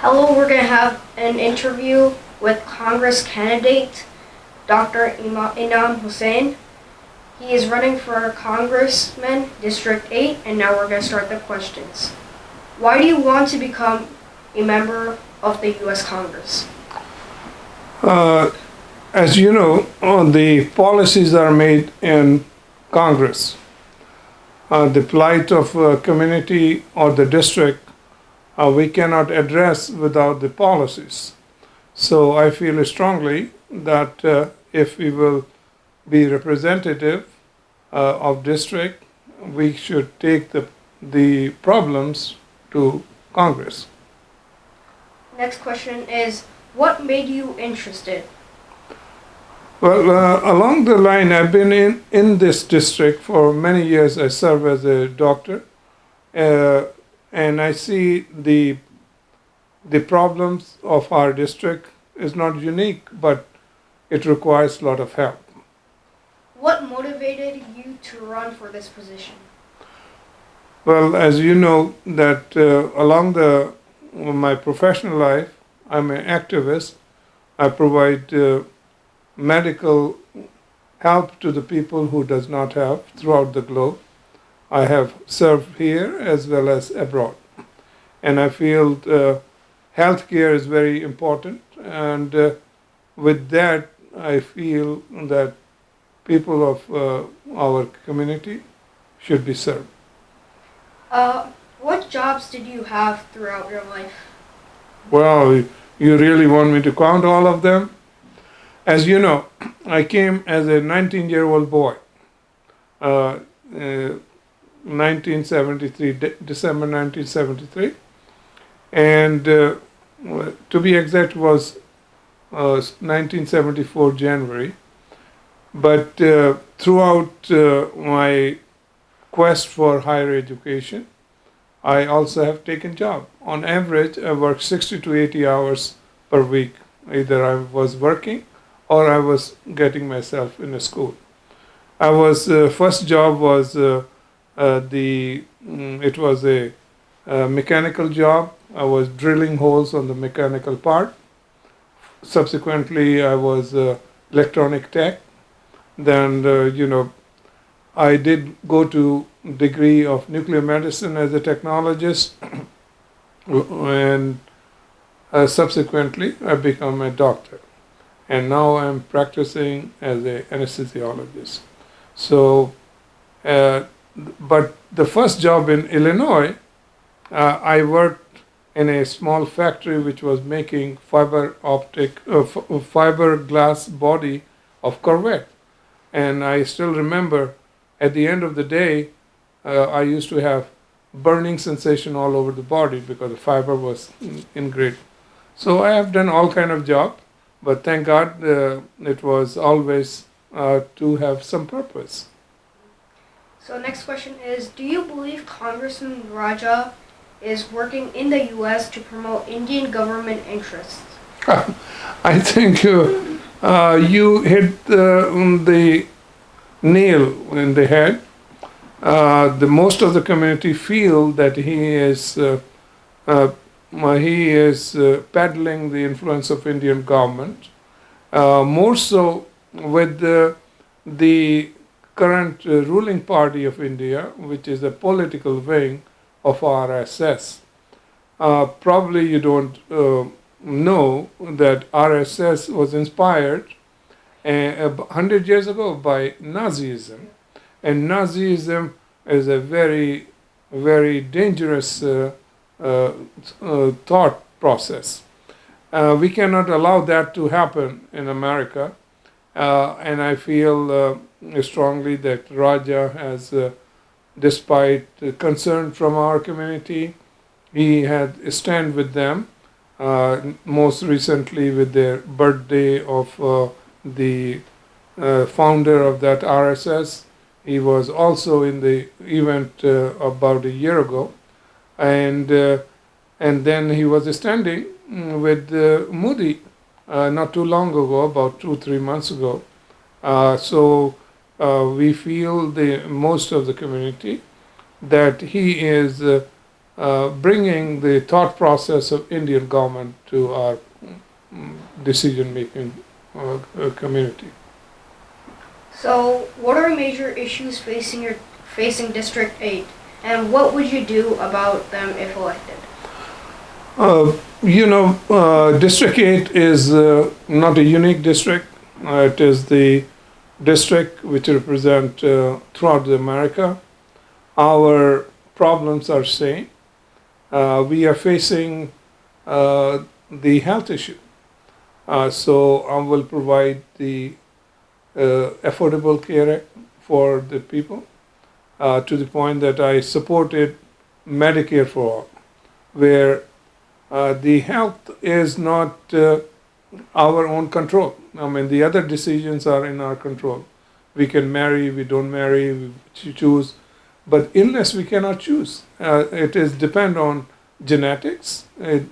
Hello, we're going to have an interview with Congress candidate Dr. Inam Hussain. He is running for Congressman District 8, and now we're going to start the questions. Why do you want to become a member of the U.S. Congress? Uh, as you know, the policies are made in Congress. The plight of a community or the district we cannot address without the policies. So I feel strongly that if we will be representative of district, we should take the problems to Congress. Next question is, what made you interested? Well, along the line, I've been in this district for many years. I serve as a doctor, and I see the problems of our district is not unique, but it requires a lot of help. What motivated you to run for this position? Well, as you know, that along my professional life, I'm an activist. I provide medical help to the people who does not have throughout the globe. I have served here as well as abroad, and I feel healthcare is very important. And with that, I feel that people of our community should be served. What jobs did you have throughout your life? Well, you really want me to count all of them? As you know, I came as a 19-year-old boy, 1973, December 1973, and to be exact was 1974 January. But throughout my quest for higher education, I also have taken job. On average, I work 60 to 80 hours per week. Either I was working or I was getting myself in a school. I was first job was it was a mechanical job. I was drilling holes on the mechanical part. Subsequently, I was electronic tech. Then I did go to degree of nuclear medicine as a technologist, and subsequently I become a doctor, and now I'm practicing as an anesthesiologist. So, but the first job in Illinois, I worked in a small factory which was making fiberglass body of Corvette, and I still remember at the end of the day, I used to have burning sensation all over the body because the fiber was in great. So I have done all kind of job, but thank God it was always to have some purpose. So next question is, do you believe Congressman Raja is working in the U.S. to promote Indian government interests? I think you hit the nail in the head. The most of the community feel that he is peddling the influence of Indian government, more so with the current ruling party of India, which is a political wing of RSS. Probably you don't know that RSS was inspired 100 years ago by Nazism, and Nazism is a very, very dangerous thought process. We cannot allow that to happen in America, and I feel strongly that Raja has, despite concern from our community, he had a stand with them. Most recently, with their birthday of the founder of that RSS, he was also in the event about a year ago, and then he was standing with Modi not too long ago, about 2-3 months ago. So we feel most of the community that he is bringing the thought process of Indian government to our decision making community. So, what are major issues facing District 8, and what would you do about them if elected? District 8 is not a unique district. It is the district which represent throughout America. Our problems are same. We are facing the health issue. So I will provide the Affordable Care Act for the people to the point that I supported Medicare for all, where the health is not our own control. I mean, the other decisions are in our control. We can marry, we don't marry, we choose, but illness we cannot choose. It is depend on genetics, it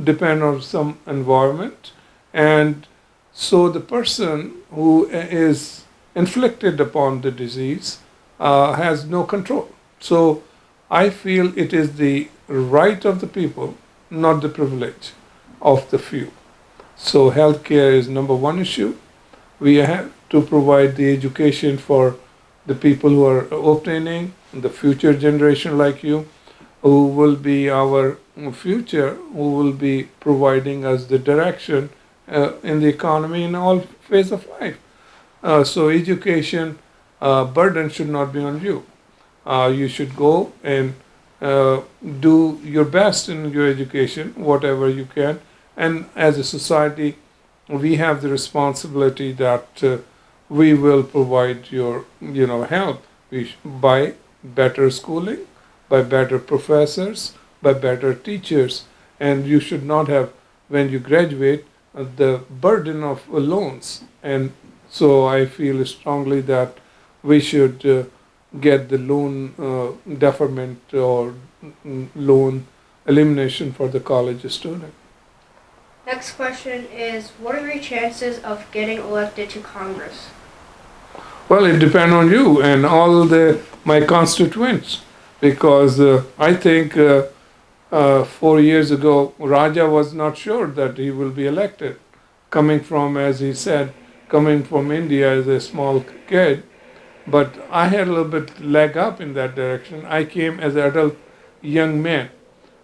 depend on some environment, and so the person who is inflicted upon the disease has no control. So I feel it is the right of the people, not the privilege of the few. So healthcare is number one issue. We have to provide the education for the people who are obtaining, the future generation like you, who will be our future, who will be providing us the direction in the economy in all phase of life. So education burden should not be on you. You should go and do your best in your education, whatever you can. And as a society, we have the responsibility that we will provide your, help by better schooling, by better professors, by better teachers. And you should not have, when you graduate, the burden of loans. And so I feel strongly that we should get the loan deferment or loan elimination for the college student. Next question is, what are your chances of getting elected to Congress? Well, it depends on you and all my constituents, because I think 4 years ago Raja was not sure that he will be elected, coming from, as he said, coming from India as a small kid. But I had a little bit leg up in that direction. I came as an adult young man.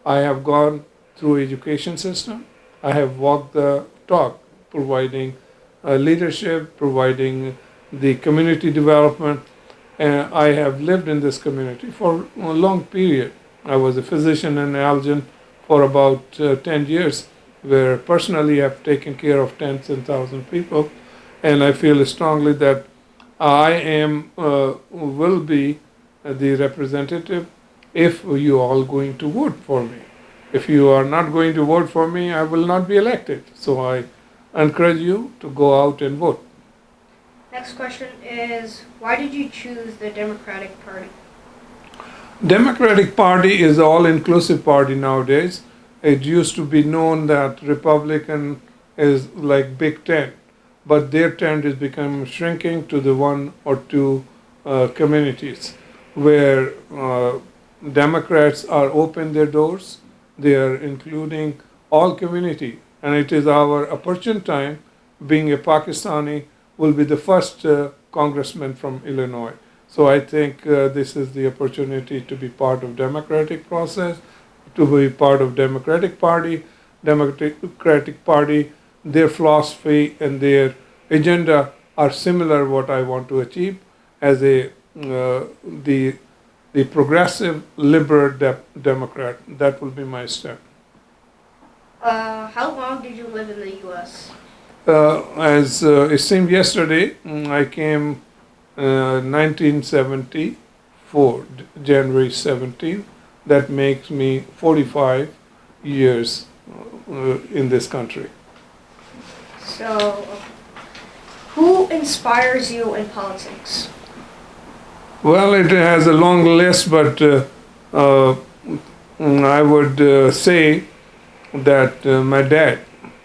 I have gone through education system. I have walked the talk, providing leadership, providing the community development. And I have lived in this community for a long period. I was a physician in Elgin for about 10 years, where personally I've taken care of tens and thousands of people. And I feel strongly that I will be the representative if you all going to vote for me. If you are not going to vote for me, I will not be elected. So I encourage you to go out and vote. Next question is, why did you choose the Democratic Party? Democratic Party is an all-inclusive party nowadays. It used to be known that Republican is like Big Tent, but their tent is becoming shrinking to the one or two communities where Democrats are open their doors. They are including all community, and it is our opportune time. Being a Pakistani, will be the first congressman from Illinois. So I think this is the opportunity to be part of democratic process, to be part of Democratic Party. Democratic Party, their philosophy and their agenda are similar what I want to achieve as a the progressive liberal Democrat. That will be my step. How long did you live in the U.S.? As it seemed yesterday, I came 1974, January 17th. That makes me 45 years in this country. So, who inspires you in politics? Well, it has a long list, but I would say that my dad.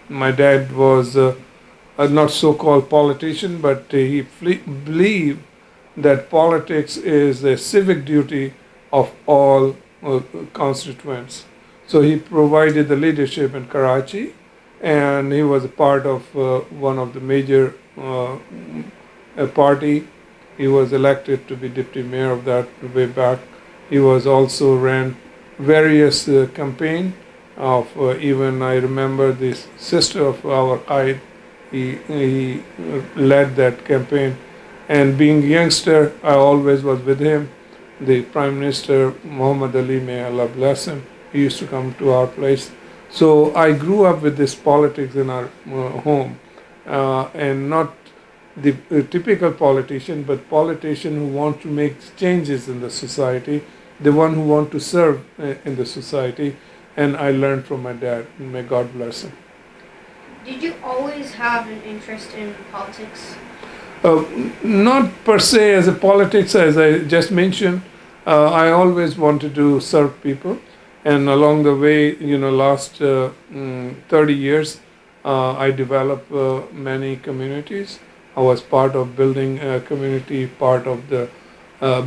My dad was a not so-called politician, but he believed that politics is a civic duty of all constituents. So he provided the leadership in Karachi, and he was a part of one of the major party. He was elected to be deputy mayor of that way back. He was also ran various campaign of even I remember this sister of our Qaid. He led that campaign, and being youngster, I always was with him. The Prime Minister Muhammad Ali, may Allah bless him, he used to come to our place. So I grew up with this politics in our home, and not the typical politician, but politician who want to make changes in the society, the one who want to serve in the society. And I learned from my dad. May God bless him. Did you always have an interest in politics? Uh, Not per se as a politics, as I just mentioned. I always wanted to serve people, and along the way, last 30 years, I developed many communities. I was part of building a community, part of the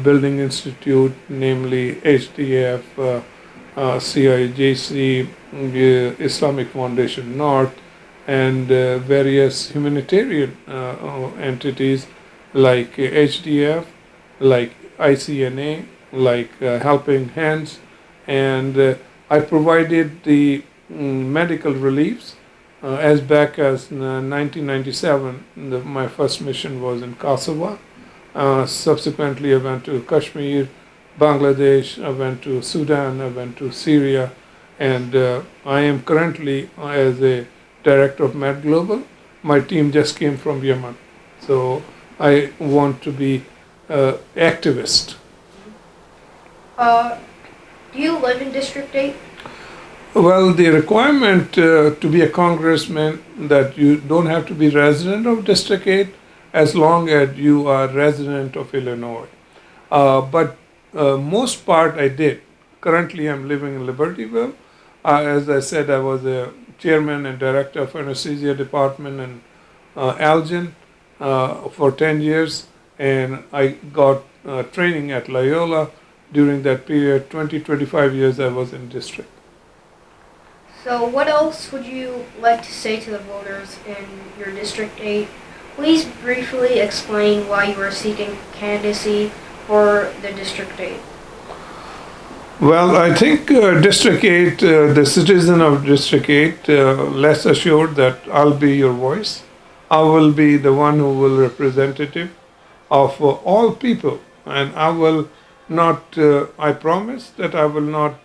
building institute, namely HDF, CIJC, Islamic Foundation North, and various humanitarian entities like HDF, like ICNA, like Helping Hands, and I provided the medical reliefs as back as 1997. My first mission was in Kosovo. Subsequently, I went to Kashmir, Bangladesh, I went to Sudan, I went to Syria, and I am currently as a director of Med Global. My team just came from Yemen, so I want to be activist. Do you live in District 8? Well, the requirement to be a congressman that you don't have to be resident of District 8 as long as you are resident of Illinois. But most part I did. Currently, I'm living in Libertyville. As I said, I was a chairman and director of anesthesia department in Elgin for 10 years, and I got training at Loyola during that period. 25 years I was in district. So what else would you like to say to the voters in your District 8? Please briefly explain why you are seeking candidacy for the District 8. Well, I think District 8, the citizen of District 8, rest assured that I'll be your voice. I will be the one who will representative of all people, and I will not, I promise that I will not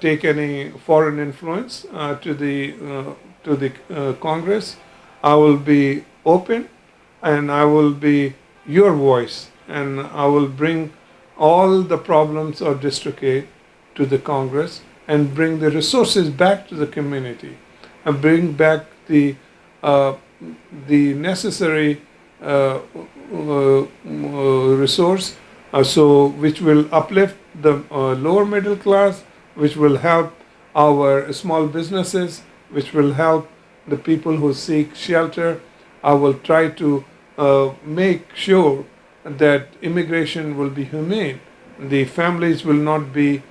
take any foreign influence to the Congress. I will be open, and I will be your voice, and I will bring all the problems of District 8 to the Congress and bring the resources back to the community and bring back the necessary resource so which will uplift the lower middle class, which will help our small businesses, which will help the people who seek shelter. I will try to make sure that immigration will be humane. The families will not be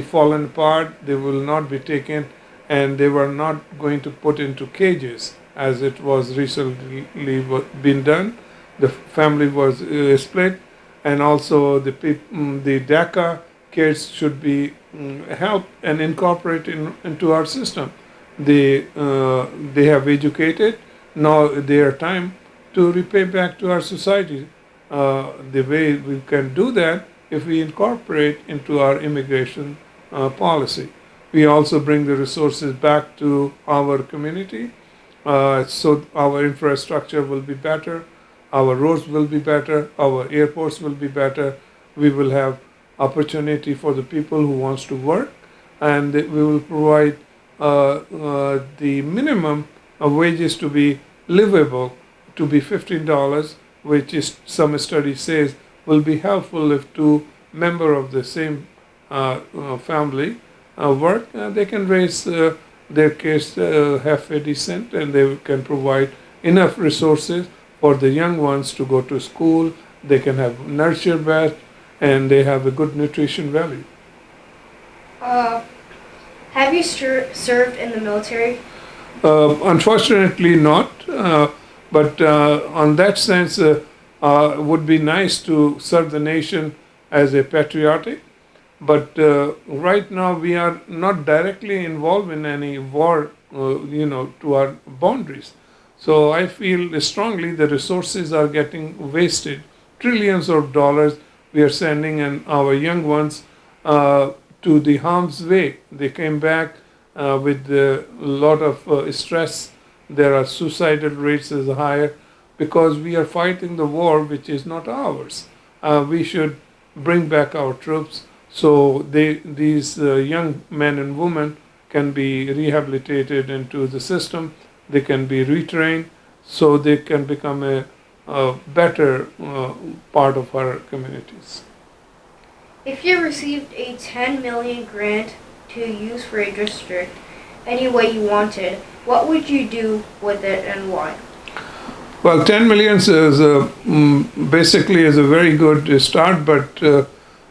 fallen apart. They will not be taken, and they were not going to put into cages as it was recently been done. The family was split, and also the DACA kids should be helped and incorporated into our system. They have educated. Now their time to repay back to our society. The way we can do that if we incorporate into our immigration policy. We also bring the resources back to our community, so our infrastructure will be better, our roads will be better, our airports will be better. We will have opportunity for the people who wants to work, and we will provide the minimum of wages to be livable, to be $15, which is some study says will be helpful if two members of the same family work. They can raise their kids half a decent, and they can provide enough resources for the young ones to go to school. They can have nurture bath, and they have a good nutrition value. Uh, have you served in the military? Unfortunately, not. But on that sense, would be nice to serve the nation as a patriotic. But right now, we are not directly involved in any war, to our boundaries. So I feel strongly the resources are getting wasted. Trillions of dollars we are sending, and our young ones to the harm's way. They came back with a lot of stress. There are suicidal rates is higher because we are fighting the war which is not ours. We should bring back our troops so these young men and women can be rehabilitated into the system. They can be retrained so they can become a better part of our communities. If you received a 10 million grant to use for a district any way you wanted, what would you do with it and why? Well, 10 millions is basically is a very good start, but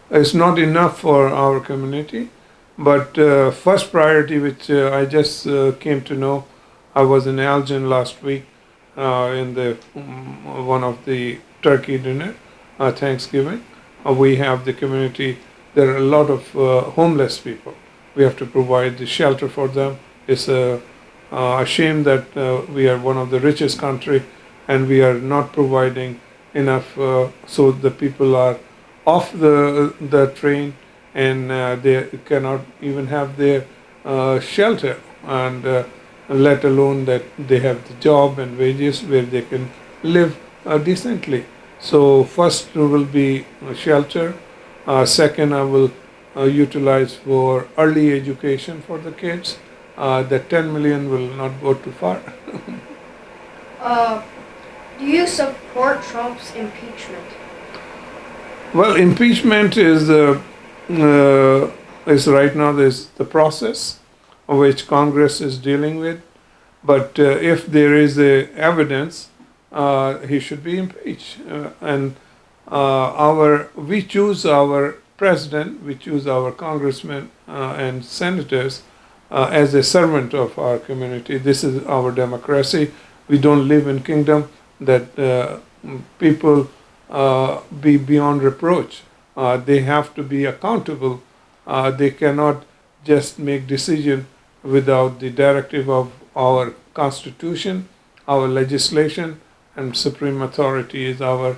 it's not enough for our community. But first priority, which I just came to know, I was in Elgin last week in the one of the turkey dinner, Thanksgiving. We have the community. There are a lot of homeless people. We have to provide the shelter for them. It's a shame that we are one of the richest country and we are not providing enough, so the people are off the train and they cannot even have their shelter, and let alone that they have the job and wages where they can live decently. So first will be shelter. Second, I will utilize for early education for the kids. The 10 million will not go too far. Uh, do you support Trump's impeachment? Well, impeachment is right now there's the process of which Congress is dealing with. But if there is a evidence, he should be impeached. And we choose our president, we choose our congressmen and senators as a servant of our community. This is our democracy. We don't live in kingdom that people be beyond reproach. They have to be accountable. They cannot just make decision without the directive of our constitution, our legislation, and supreme authority is our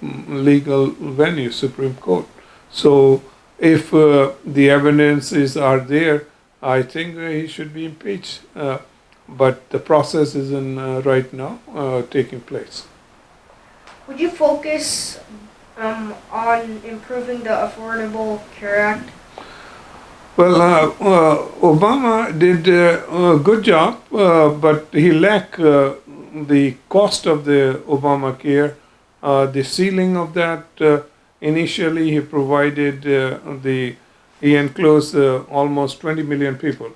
legal venue, Supreme Court. So if the evidences are there, I think he should be impeached. But the process is right now taking place. Would you focus on improving the Affordable Care Act? Well, Obama did a good job, but he lacked the cost of the Obamacare, the ceiling of that. Initially, he provided he enclosed almost 20 million people.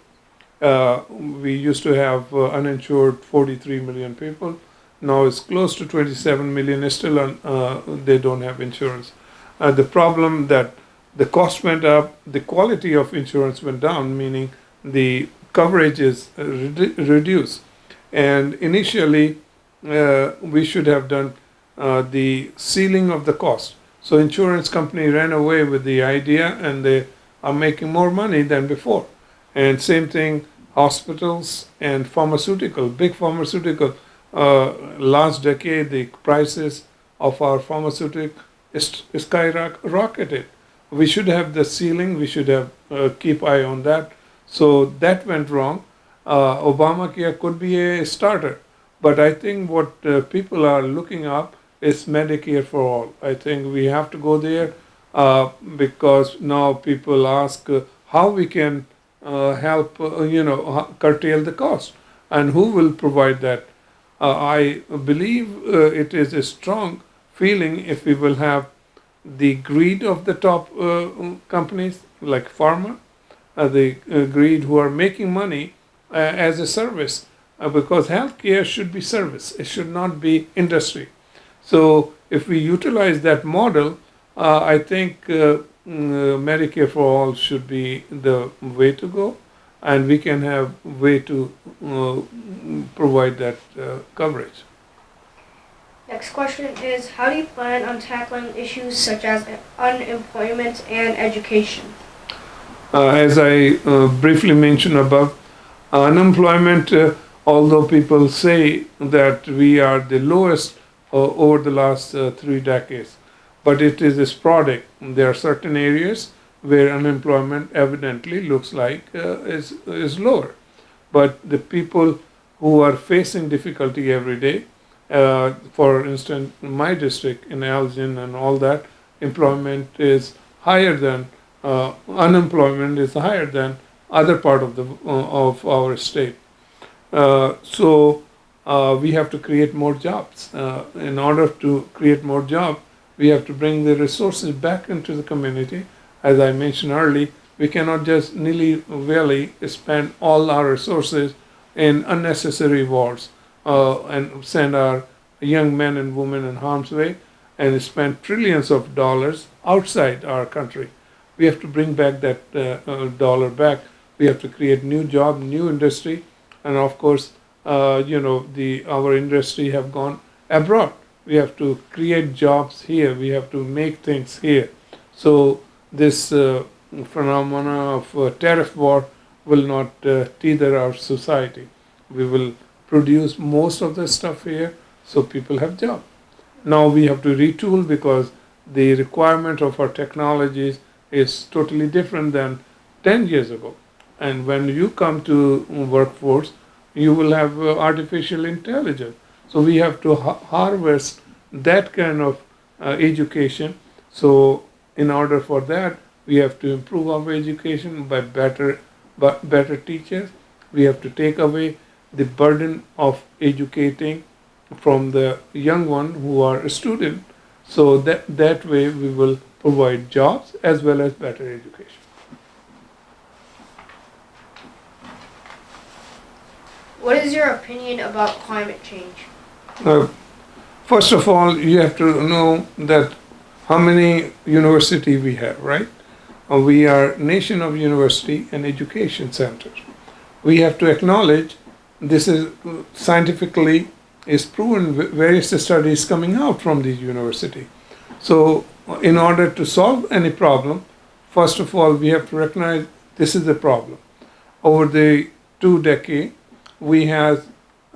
We used to have uninsured 43 million people. Now it's close to 27 million. Still, they don't have insurance. The problem that the cost went up, the quality of insurance went down, meaning the coverage is reduced. And initially, we should have done the ceiling of the cost. So insurance company ran away with the idea, and they are making more money than before. And same thing, hospitals and big pharmaceutical. Last decade, the prices of our pharmaceutical skyrocketed. We should have the ceiling. We should have keep eye on that. So that went wrong. Obamacare could be a starter, but I think what people are looking up is Medicare for all. I think we have to go there because now people ask how we can help, curtail the cost, and who will provide that. I believe it is a strong feeling if we will have the greed of the top companies like pharma, the greed who are making money as a service, because healthcare should be service. It should not be industry. So if we utilize that model, I think Medicare for all should be the way to go, and we can have way to provide that coverage. Next question is, how do you plan on tackling issues such as unemployment and education? As I briefly mentioned above, unemployment, although people say that we are the lowest over the last 3 decades, but it is sporadic. There are certain areas where unemployment evidently looks like is lower. But the people who are facing difficulty every day, for instance, my district in Elgin and all that, employment is higher than unemployment is higher than other part of our state. So we have to create more jobs. In order to create more jobs, we have to bring the resources back into the community. As I mentioned earlier, we cannot just nilly-willy spend all our resources in unnecessary wars and send our young men and women in harm's way and spend trillions of dollars outside our country. We have to bring back that dollar back. We have to create new job, new industry, and of course, our industry have gone abroad. We have to create jobs here. We have to make things here. So this phenomena of tariff war will not tether our society. We will produce most of the stuff here, so people have jobs. Now we have to retool because the requirement of our technologies is totally different than 10 years ago. And when you come to workforce, you will have artificial intelligence. So we have to harvest that kind of education. So in order for that, we have to improve our education by better teachers. We have to take away the burden of educating from the young one who are a student. So that way we will provide jobs as well as better education. What is your opinion about climate change? First of all, you have to know that how many university we have, right? We are nation of university and education centers. We have to acknowledge this is scientifically is proven, various studies coming out from these university. So in order to solve any problem, first of all, we have to recognize this is the problem. Over the 2 decades, we have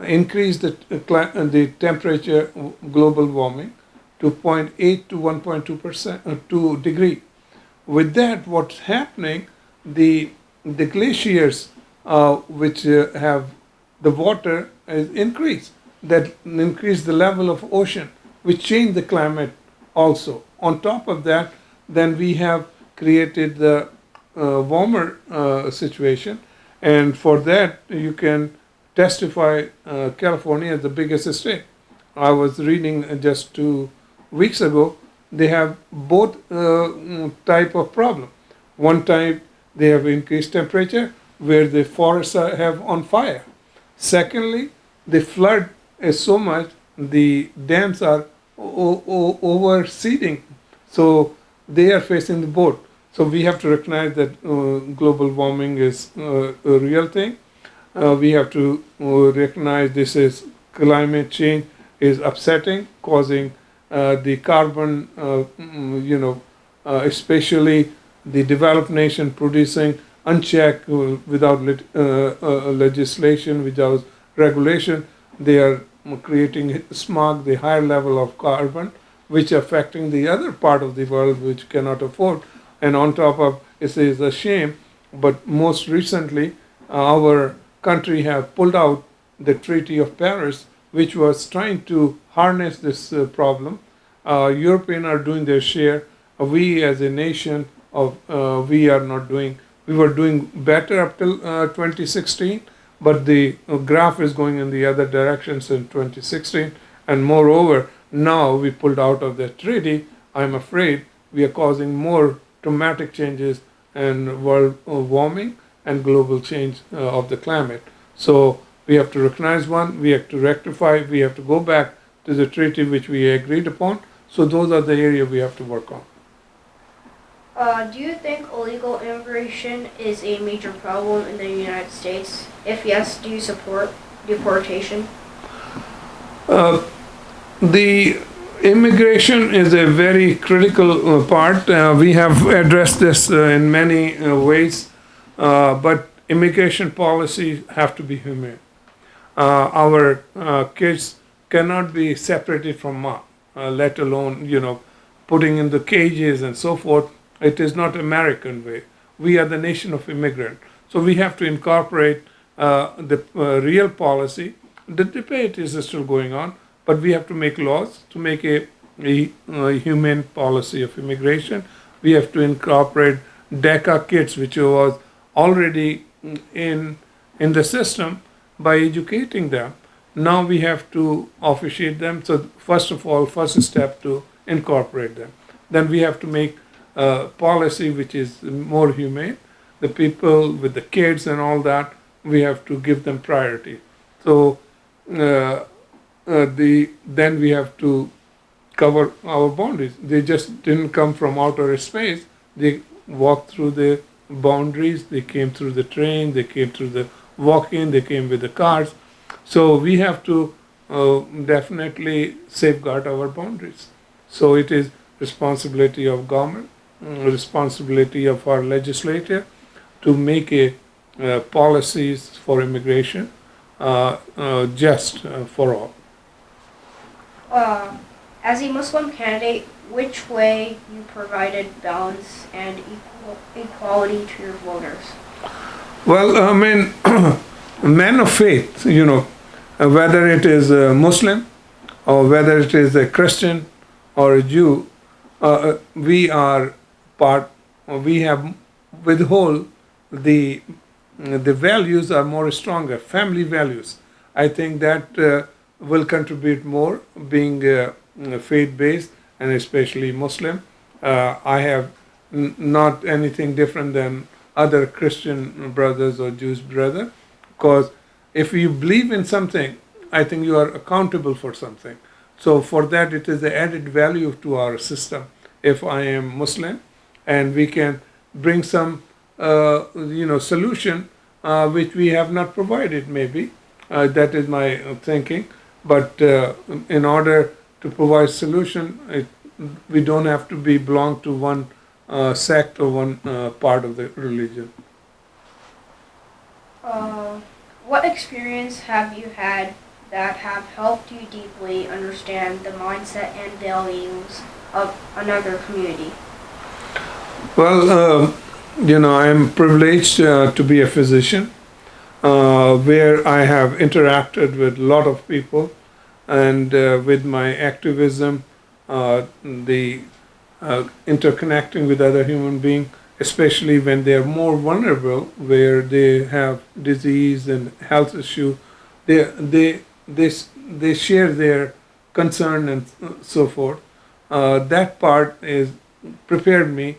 increased the temperature, global warming, to 0.8 to 1.2%, 2 degree. With that, what's happening, the glaciers which have the water is increased, that increase the level of ocean, which change the climate also. On top of that, then we have created the warmer situation, and for that you can testify California is the biggest state. I was reading just 2 weeks ago, they have both type of problem. One type, they have increased temperature where the forests have on fire. Secondly, the flood is so much, the dams are overseeding, so they are facing the boat. So we have to recognize that global warming is a real thing. We have to recognize this is climate change is upsetting, causing the carbon, especially the developed nation producing unchecked without legislation, without regulation. They are creating smog, the higher level of carbon, which affecting the other part of the world which cannot afford. And on top of it is a shame, but most recently our country have pulled out the Treaty of Paris, which was trying to harness this problem. Europeans are doing their share. We as a nation we are not doing. We were doing better up till 2016, but the graph is going in the other direction since 2016. And moreover, now we pulled out of that treaty. I'm afraid we are causing more dramatic changes in world warming and global change of the climate. So we have to recognize one, we have to rectify, we have to go back to the treaty which we agreed upon. So those are the areas we have to work on. Do you think illegal immigration is a major problem in the United States? If yes, do you support deportation? Uh, the immigration is a very critical part. We have addressed this in many ways, but immigration policies have to be humane. Our kids cannot be separated from mom, let alone putting in the cages and so forth. It is not American way. We are the nation of immigrant, so we have to incorporate the real policy. The debate is still going on, but we have to make laws to make a humane policy of immigration. We have to incorporate DACA kids, which was already in the system, by educating them. Now we have to officiate them. So first of all, first step to incorporate them. Then we have to make a policy which is more humane. The people with the kids and all that, we have to give them priority. So then we have to cover our boundaries. They just didn't come from outer space. They walked through the boundaries. They came through the train. They came through the walk-in. They came with the cars. So we have to definitely safeguard our boundaries. So it is responsibility of government, responsibility of our legislature to make a policies for immigration just for all. As a Muslim candidate, which way you provided balance and equality to your voters? Well, I mean, man of faith, whether it is a Muslim or whether it is a Christian or a Jew, we are part. We have withhold the values are more stronger. Family values. I think that will contribute more, being faith based and especially Muslim. I have not anything different than other Christian brothers or Jewish brother, because if you believe in something, I think you are accountable for something. So for that, it is the added value to our system. If I am Muslim, and we can bring some, solution which we have not provided, maybe that is my thinking. But in order to provide solution, we don't have to belong to one sect or one part of the religion. What experience have you had that have helped you deeply understand the mindset and values of another community? Well, I am privileged to be a physician, where I have interacted with a lot of people, and with my activism, the interconnecting with other human beings, especially when they are more vulnerable, where they have disease and health issue, they share their concern and so forth. That part is prepared me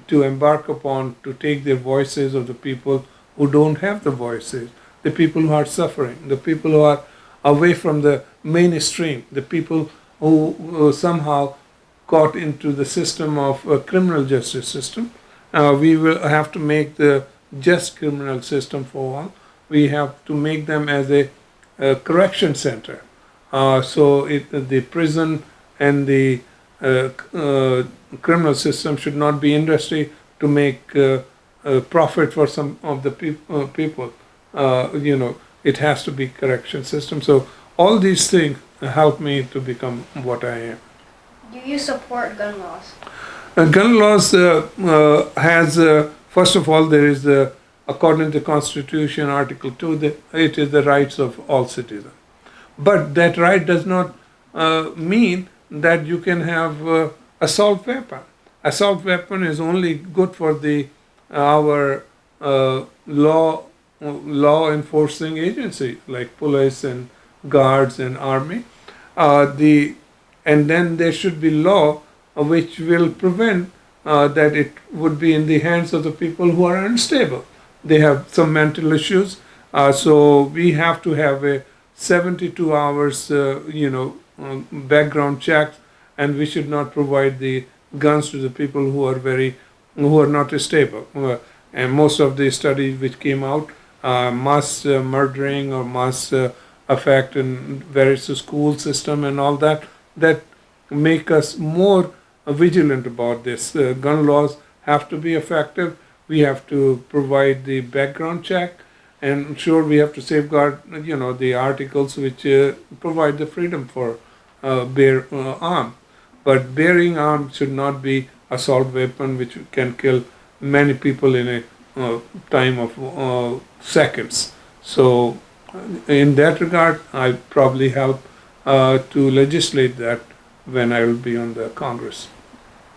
to embark upon to take the voices of the people who don't have the voices, the people who are suffering, the people who are away from the mainstream, the people who somehow caught into the system of criminal justice system. We will have to make the just criminal system for all. We have to make them as a correction center. So the prison and the criminal system should not be industry to make profit for some of the people. It has to be correction system. So all these things help me to become what I am. Do you support gun laws? Gun laws has, first of all, there is, according to the Constitution, Article 2, it is the rights of all citizens. But that right does not mean that you can have assault weapon. Assault weapon is only good for our law enforcing agency like police and guards and army. And then there should be law which will prevent that it would be in the hands of the people who are unstable. They have some mental issues, so we have to have a 72 hours, background checks, and we should not provide the guns to the people who are very who are not stable. And most of the studies which came out, mass murdering or mass effect in various school system and all that, that make us more vigilant about this. Gun laws have to be effective. We have to provide the background check, and sure we have to safeguard, the articles which provide the freedom for bear arm. But bearing arms should not be assault weapon which can kill many people in a time of seconds. So, in that regard, I probably help to legislate that when I will be on the Congress.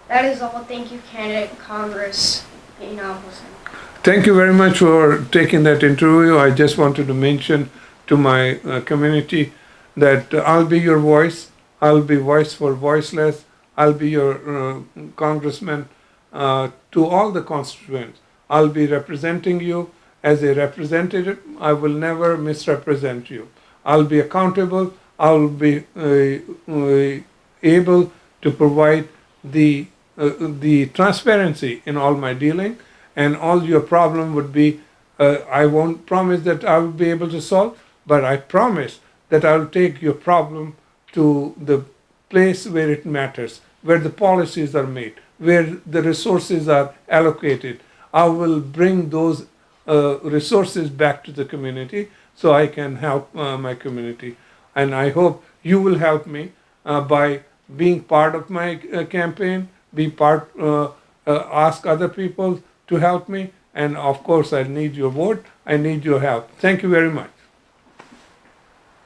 That is all. Thank you, candidate Congress Inam Hussain. Thank you very much for taking that interview. I just wanted to mention to my community that I'll be your voice. I'll be voice for voiceless. I'll be your congressman to all the constituents. I'll be representing you as a representative. I will never misrepresent you. I'll be accountable. I'll be able to provide the transparency in all my dealing, and all your problem would be, I won't promise that I will be able to solve, but I promise that I will take your problem to the place where it matters, where the policies are made, where the resources are allocated. I will bring those resources back to the community so I can help my community. And I hope you will help me by being part of my campaign, ask other people to help me. And of course, I need your vote. I need your help. Thank you very much.